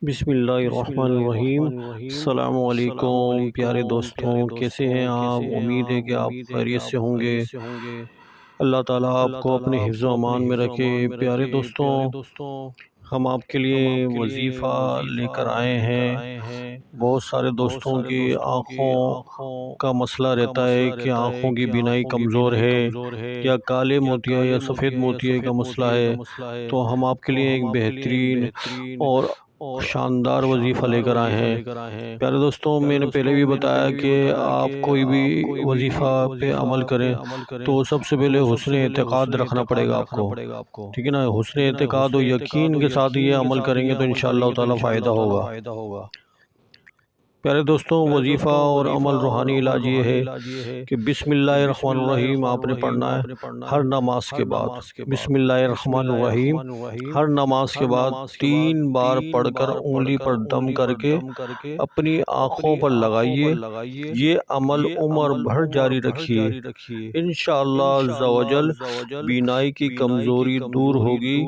بسم اللہ الرحمن الرحیم۔ السلام علیکم پیارے دوستوں، کیسے ہیں آپ؟ امید ہے کہ آپ خیریت سے ہوں گے۔ اللہ تعالیٰ آپ کو اپنے حفظ و امان میں رکھے۔ پیارے دوستوں، ہم آپ کے لیے وظیفہ لے کر آئے ہیں۔ بہت سارے دوستوں کی آنکھوں کا مسئلہ رہتا ہے کہ آنکھوں کی بینائی کمزور ہے، یا کالے موتیا یا سفید موتیا کا مسئلہ ہے، تو ہم آپ کے لیے ایک بہترین اور شاندار وظیفہ لے کر آئے ہیں۔ پیارے دوستوں، میں نے پہلے بھی بتایا کہ آپ کوئی بھی وظیفہ پہ عمل کریں تو سب سے پہلے حسن اعتقاد رکھنا پڑے گا آپ کو، ٹھیک ہے نا؟ حسن اعتقاد و یقین کے ساتھ یہ عمل کریں گے تو انشاءاللہ تعالی فائدہ ہوگا۔ پیارے دوستوں، وظیفہ اور عمل روحانی علاج یہ ہے کہ بسم اللہ الرحمن الرحیم آپ نے پڑھنا ہے ہر نماز کے بعد۔ بسم اللہ الرحمن الرحیم ہر نماز کے بعد 3 بار پڑھ کر انگلی پر دم کر کے اپنی آنکھوں پر لگائیے۔ یہ عمل عمر بھر جاری رکھیے، انشاءاللہ عز و جل بینائی کی کمزوری دور ہوگی،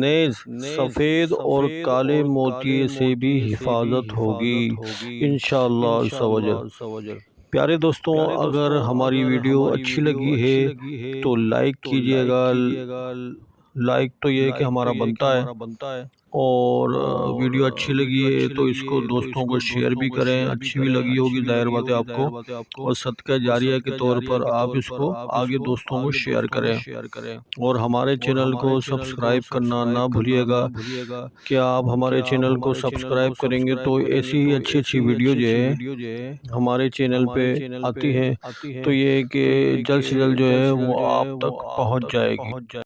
نیز سفید اور کالے موتیے سے بھی حفاظت ہوگی انشاءاللہ عز و جل۔ پیارے دوستوں، اگر ہماری ویڈیو اچھی لگی ہے تو لائک کیجئے گا۔ لائک تو یہ کہ ہمارا بنتا ہے، اور ویڈیو اچھی لگی ہے تو اس کو دوستوں کو شیئر بھی کریں۔ اچھی بھی لگی ہوگی ظاہر بات ہے آپ کو، اور صدقہ جاریہ کے طور پر آپ اس کو آگے دوستوں کو شیئر کریں، اور ہمارے چینل کو سبسکرائب کرنا نہ بھولیے گا۔ کیا آپ ہمارے چینل کو سبسکرائب کریں گے تو ایسی ہی اچھی ویڈیو جو ہے ہمارے چینل پہ آتی ہے، تو یہ کہ جلد سے جلد جو ہے وہ آپ تک پہنچ جائے گی۔